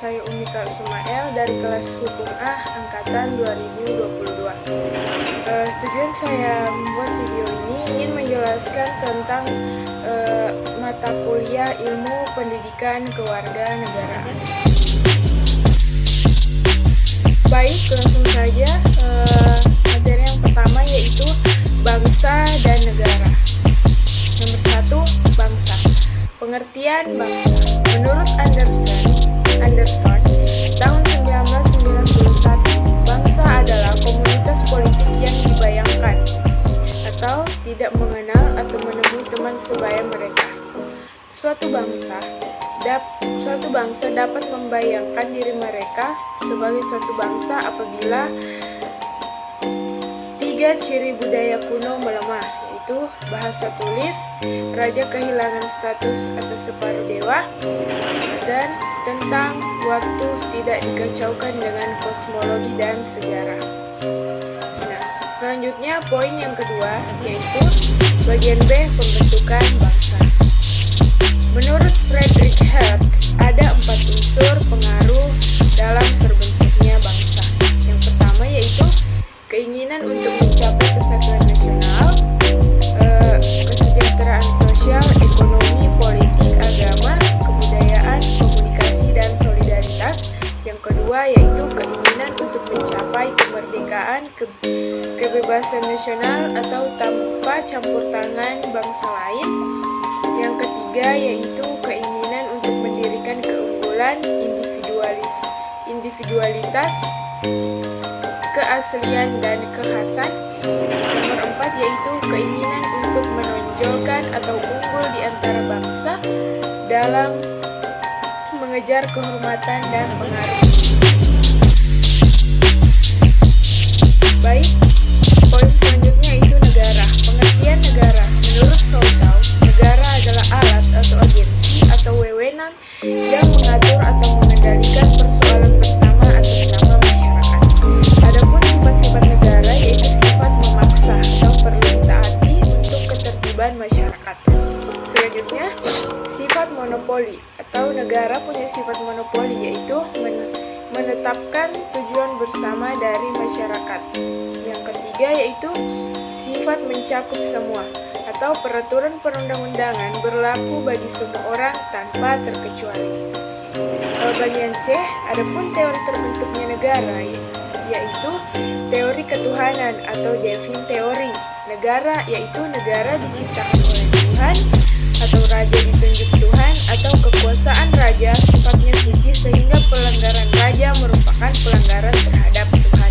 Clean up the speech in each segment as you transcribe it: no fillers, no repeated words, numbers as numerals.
saya Umika Ismail dari kelas Hukum A Angkatan 2022. Tujuan saya membuat video ini ingin menjelaskan tentang mata kuliah Ilmu Pendidikan Kewarganegaraan. Baik, langsung saja. Materi yang pertama yaitu bangsa dan negara. Nomor 1, bangsa. Pengertian bangsa. Menurut Anderson, tahun 1991, bangsa adalah komunitas politik yang dibayangkan atau tidak mengenal atau menemui teman sebaya mereka. Suatu bangsa dapat membayangkan diri mereka sebagai suatu bangsa apabila 3 ciri budaya kuno melemah, yaitu bahasa tulis, raja kehilangan status atau separuh dewa, dan tentang waktu tidak dikacaukan dengan kosmologi dan sejarah. Nah, selanjutnya poin yang kedua yaitu bagian B, pembentukan bangsa. Menurut Friedrich Hertz, ada 4 unsur pengaruh dalam terbentuknya bangsa. Yang pertama yaitu keinginan untuk mencapai kesatuan nasional, kesejahteraan sosial, ekonomi, politik, agama, kebudayaan, komunikasi, dan solidaritas. Yang kedua yaitu keinginan untuk mencapai kemerdekaan, kebebasan nasional atau tanpa campur tangan bangsa lain. Yang ketiga yaitu keinginan untuk mendirikan keunggulan, individualitas, keaslian, dan kekhasan. Nomor 4 yaitu keinginan untuk menonjolkan atau unggul di antara bangsa dalam mengejar kehormatan dan pengaruh. Baik, poin selanjutnya itu negara. Pengertian negara. Menurut Soltau, negara adalah alat atau agensi atau wewenang yang mengatur atau mengendalikan persoalan bersama atas nama masyarakat. Adapun sifat-sifat negara yaitu sifat memaksa atau perlu ditaati untuk ketertiban masyarakat. Selanjutnya, sifat monopoli atau negara punya sifat monopoli yaitu menetapkan tujuan bersama dari masyarakat. Yang ketiga yaitu sifat mencakup semua atau peraturan perundang-undangan berlaku bagi semua orang tanpa terkecuali. Bagian C, adapun teori terbentuknya negara yaitu teori ketuhanan atau Devin teori. Negara yaitu negara diciptakan oleh Tuhan atau raja ditunjuk Tuhan atau kekuasaan raja sifatnya suci sehingga pelanggaran raja merupakan pelanggaran terhadap Tuhan.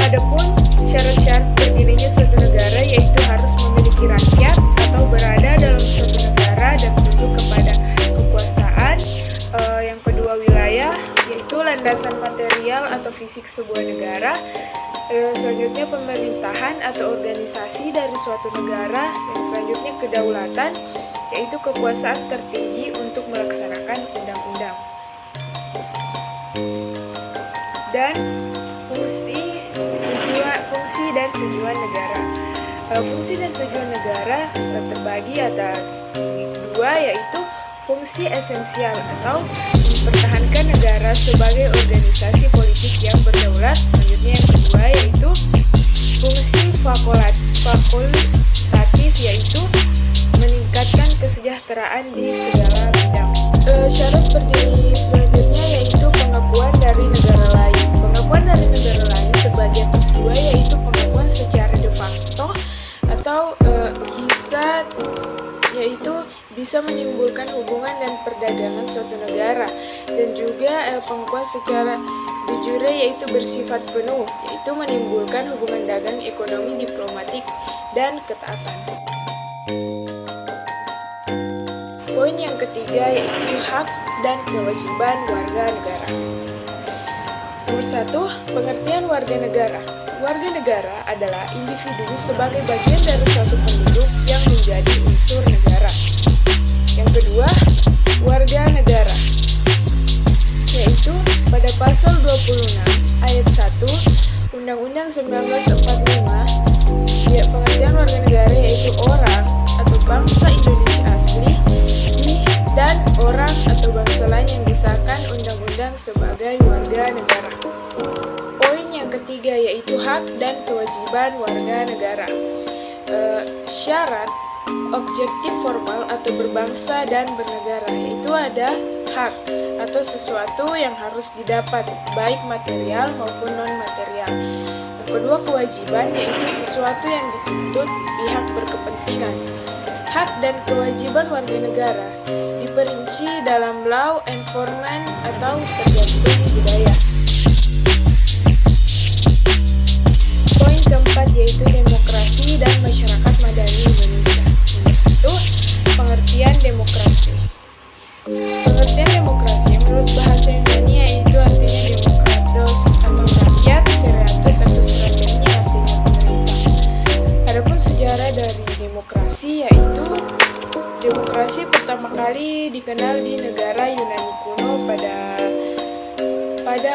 Adapun syarat-syarat berdirinya suatu negara yaitu harus memiliki rakyat atau berada dalam suatu negara dan tunduk kepada kekuasaan. Yang kedua wilayah yaitu landasan material atau fisik sebuah negara. Selanjutnya pemerintahan atau organisasi dari suatu negara. Yang selanjutnya kedaulatan yaitu kekuasaan tertinggi untuk melaksanakan undang-undang. Dan fungsi dan tujuan negara. Fungsi dan tujuan negara terbagi atas 2 yaitu fungsi esensial atau mempertahankan negara sebagai organisasi politik yang berdaulat. Selanjutnya yang kedua yaitu fungsi fakultatif yaitu meningkatkan kesejahteraan di segala bidang. Syarat berdiri selanjutnya yaitu pengakuan dari negara lain. Pengakuan dari negara lain terbagi atas 2 yaitu pengakuan secara de facto atau bisa menimbulkan hubungan dan perdagangan suatu negara, dan juga pengakuan secara de jure yaitu bersifat penuh yaitu menimbulkan hubungan dagang, ekonomi, diplomatik, dan ketaatan. Poin yang ketiga yaitu hak dan kewajiban warga negara. Nomor 1, pengertian warga negara. Warga negara adalah individu sebagai bagian dari suatu penduduk yang menjadi unsur negara. Yang kedua, warga negara, yaitu pada pasal 26 ayat 1 Undang-Undang 1945, pengertian warga negara yaitu orang atau bangsa Indonesia asli dan dipandang sebagai warga negara. Poin yang ketiga yaitu hak dan kewajiban warga negara. Syarat objektif formal atau berbangsa dan bernegara, yaitu ada hak atau sesuatu yang harus didapat, baik material maupun non-material. Yang kedua, kewajiban, yaitu sesuatu yang dituntut pihak berkepentingan. Hak dan kewajiban warga negara diperinci dalam law enforcement atau tergantung budaya. Poin keempat yaitu demokrasi dan masyarakat madani Indonesia. Nomor 1, pengertian demokrasi. Pengertian demokrasi menurut bahasa Yunani yaitu artinya demokratos atau rakyat, seratus atau seratenya artinya pemerintah. Adapun sejarah dari demokrasi yaitu demokrasi pertama kali dikenal di negara Yunani kuno pada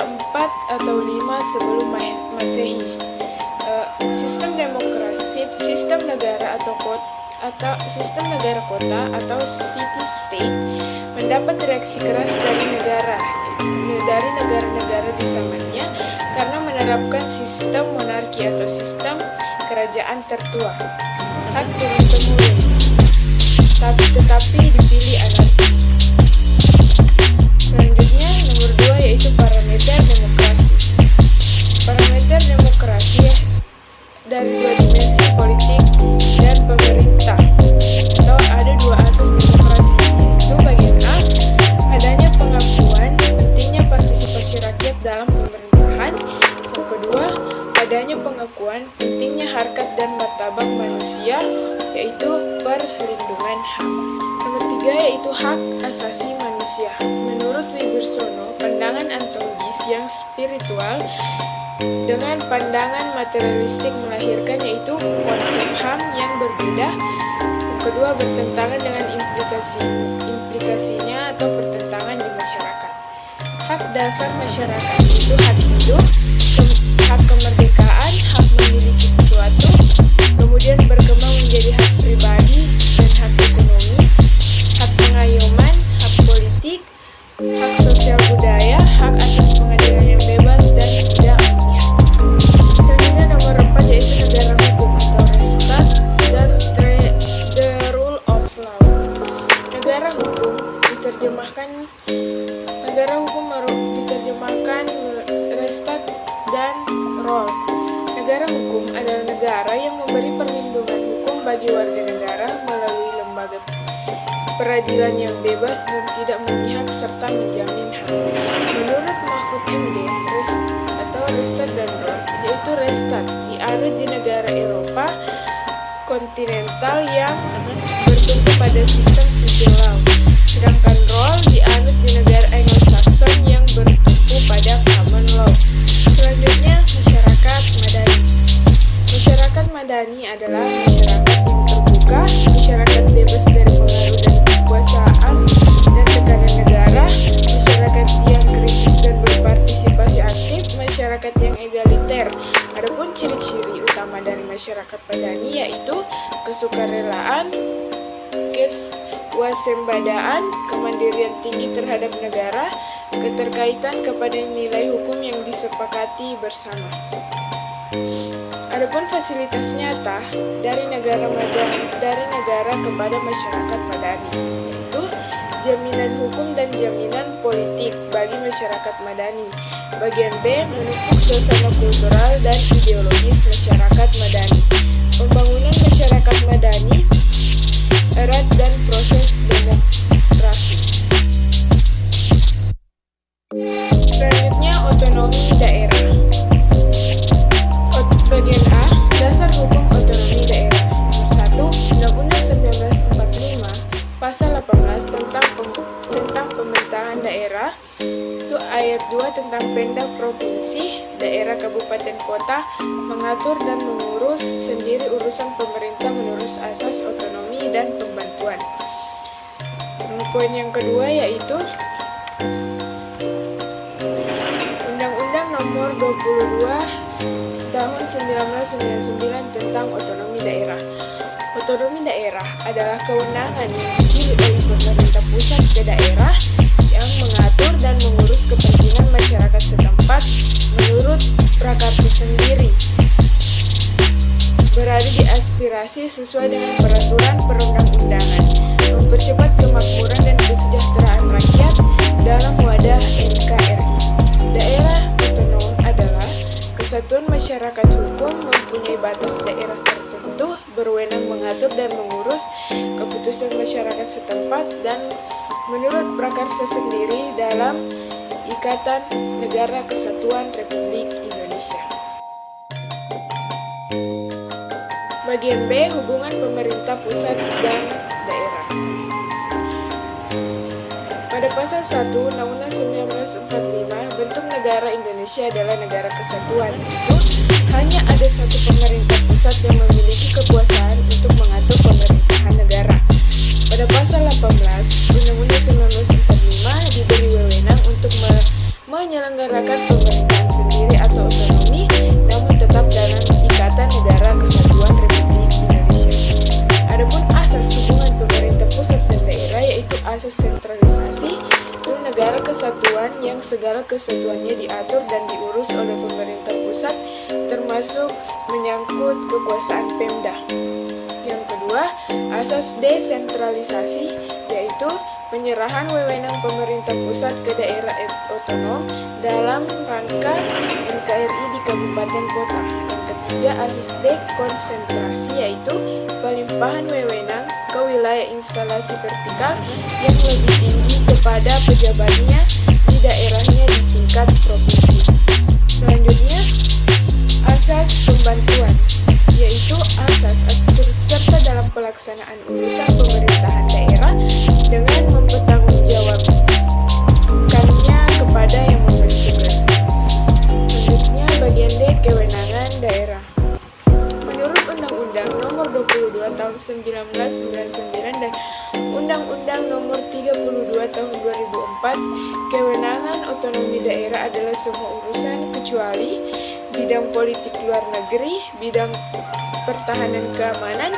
4 atau 5 sebelum Masehi. Sistem demokrasi, sistem negara sistem negara kota atau city state mendapat reaksi keras dari negara-negara di zamannya karena menerapkan sistem monarki atau sistem kerajaan tertua. Hak turun-temurun, tetapi dipilih anarki. Selanjutnya nomor 2 yaitu parameter demokrasi. Parameter demokrasi dari 2 dimensi, politik dan pemerintah, atau ada 2 asas demokrasi, yaitu bagian A, adanya pengakuan pentingnya partisipasi rakyat dalam pemerintahan. Yang kedua, adanya pengakuan pentingnya harkat dan martabat manusia, yaitu perlindungan HAM. Nomor 3 yaitu hak asasi manusia. Menurut Wibirsono, pandangan antologis yang spiritual dengan pandangan materialistik melahirkan yaitu konsep HAM yang berbeda. Yang kedua, bertentangan dengan implikasinya atau bertentangan di masyarakat. Hak dasar masyarakat itu hak hidup, hak kemerdekaan, hak memiliki sesuatu, kemudian berkembang menjadi hak pribadi dan hak ekonomi, hak pengayoman, hak politik, hak sosial budaya, hak atas pengadilan yang bebas dan tidak memihak. Selanjutnya nomor 4 yaitu negara hukum atau Rechtsstaat dan the rule of law. Negara hukum diterjemahkan Rechtsstaat dan role. Negara hukum adalah negara yang memberi perlindungan hukum bagi warga negara melalui lembaga peradilan yang bebas dan tidak memihak serta menjamin HAM. Menurut Mahfud MD, Rechtsstaat dan role, yaitu Rechtsstaat dianut di negara Eropa kontinental yang bertumpu pada sistem civil law, sedangkan role dianut di negara Anglo-Saxon yang bertumpu pada common law. Selanjutnya, masyarakat madani. Masyarakat madani adalah masyarakat yang terbuka, masyarakat bebas dari pengaruh dan kekuasaan dan tekanan negara, masyarakat yang kritis dan berpartisipasi aktif, masyarakat yang egaliter. Adapun ciri-ciri utama dari masyarakat madani yaitu kesukarelaan, kewasembadaan, kemandirian tinggi terhadap negara, keterkaitan kepada nilai hukum yang disepakati bersama. Adapun fasilitas nyata dari negara kepada masyarakat madani, yaitu jaminan hukum dan jaminan politik bagi masyarakat madani. Bagian B, memupuk suasana kultural dan ideologis masyarakat madani. Pembangunan masyarakat madani erat dan proses demokrasi. Selanjutnya, otonomi daerah. Bagian A, dasar hukum otonomi daerah. Nomor 1, Undang-Undang 1945 Pasal 18 tentang pemerintahan daerah. Itu ayat 2 tentang Pemda provinsi, daerah, kabupaten, kota mengatur dan mengurus sendiri urusan pemerintah menurut asas otonomi dan pembantuan. Poin yang kedua yaitu Undang-Undang Nomor 22 Tahun 1999 tentang otonomi daerah. Otonomi daerah adalah kewenangan yang diberi oleh pemerintah pusat ke daerah yang mengatur dan mengurus kepentingan prakarsa sendiri, berada di aspirasi sesuai dengan peraturan perundang-undangan, mempercepat kemakmuran dan kesejahteraan rakyat dalam wadah NKRI. Daerah otonom adalah kesatuan masyarakat hukum mempunyai batas daerah tertentu, berwenang mengatur dan mengurus keputusan masyarakat setempat dan menurut prakarsa sendiri dalam Ikatan Negara Kesatuan Republik Indonesia. Bagian B, hubungan pemerintah pusat dan daerah. Pada pasal 1 Undang-Undang 1945, bentuk negara Indonesia adalah negara kesatuan. Itu hanya ada satu pemerintah pusat yang memiliki kekuasaan untuk mengatur pemerintahan negara. Pada pasal 18 Undang-Undang 1945 diberi wewenang untuk menyelenggarakan pemerintahan sendiri atau otonomi, namun tetap dalam Ikatan Negara Kesatuan Republik Indonesia. Adapun asas hubungan pemerintah pusat dan daerah yaitu asas sentralisasi, itu negara kesatuan yang segala kesatuannya diatur dan diurus oleh pemerintah pusat, termasuk menyangkut kekuasaan Pemda. Yang kedua, asas desentralisasi, yaitu penyerahan wewenang pemerintah pusat ke daerah otonom dalam rangka NKRI di kabupaten kota. Yang ketiga, asas dekonsentrasi, yaitu pelimpahan wewenang ke wilayah instalasi vertikal yang lebih tinggi kepada pejabatnya di daerahnya di tingkat provinsi. Selanjutnya, asas pembantuan, yaitu asas turut serta dalam pelaksanaan urusan pemerintahan daerah dengan mempertanggungjawabkannya kepada yang memberi tugas. Selanjutnya, bagian D, kewenangan daerah. Menurut Undang-Undang Nomor 22 Tahun 1999 dan Undang-Undang Nomor 32 Tahun 2004, kewenangan otonomi daerah adalah semua urusan kecuali bidang politik luar negeri, bidang pertahanan keamanan,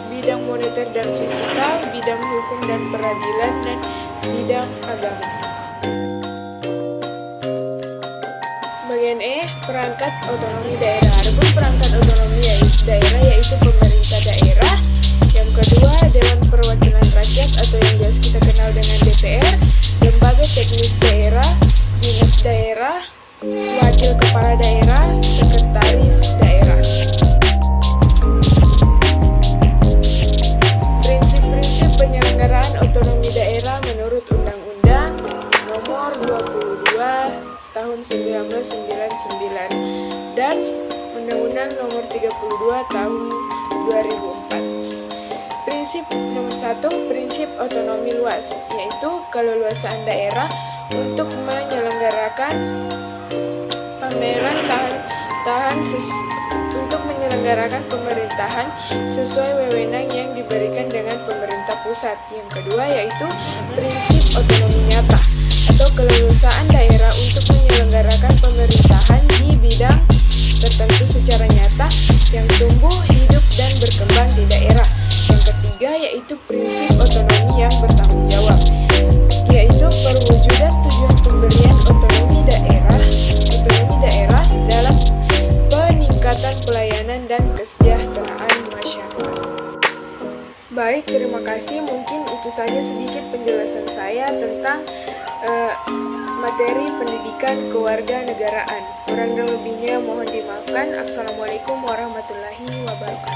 bidang moneter dan fiskal, bidang hukum dan peradilan, dan bidang agama. Bagian E, perangkat otonomi daerah. Adapun perangkat otonomi daerah yaitu pemerintah daerah. Yang kedua, Dewan Perwakilan Rakyat atau yang biasa kita kenal dengan DPR, lembaga teknis daerah, dinas daerah, wakil kepala daerah, sekretaris daerah. Prinsip-prinsip penyelenggaraan otonomi daerah menurut Undang-Undang Nomor 22 Tahun 1999 dan Undang-Undang Nomor 32 Tahun 2004. Prinsip nomor 1, prinsip otonomi luas, yaitu keleluasaan daerah untuk menyelenggarakan menyelenggarakan pemerintahan sesuai wewenang yang diberikan dengan pemerintah pusat. Yang kedua yaitu prinsip otonomi nyata atau keleluasaan daerah untuk menyelenggarakan pemerintahan di bidang tertentu secara nyata yang tumbuh, hidup, dan berkembang di daerah. Yang ketiga yaitu prinsip otonomi yang bertanggung jawab, yaitu perwujudan tujuan pemberian otonomi daerah dalam peningkatan pelayanan dan kesejahteraan masyarakat. Baik, terima kasih. Mungkin itu saja sedikit penjelasan saya tentang materi pendidikan kewarganegaraan. Kurang dan lebihnya mohon dimaafkan. Assalamualaikum warahmatullahi wabarakatuh.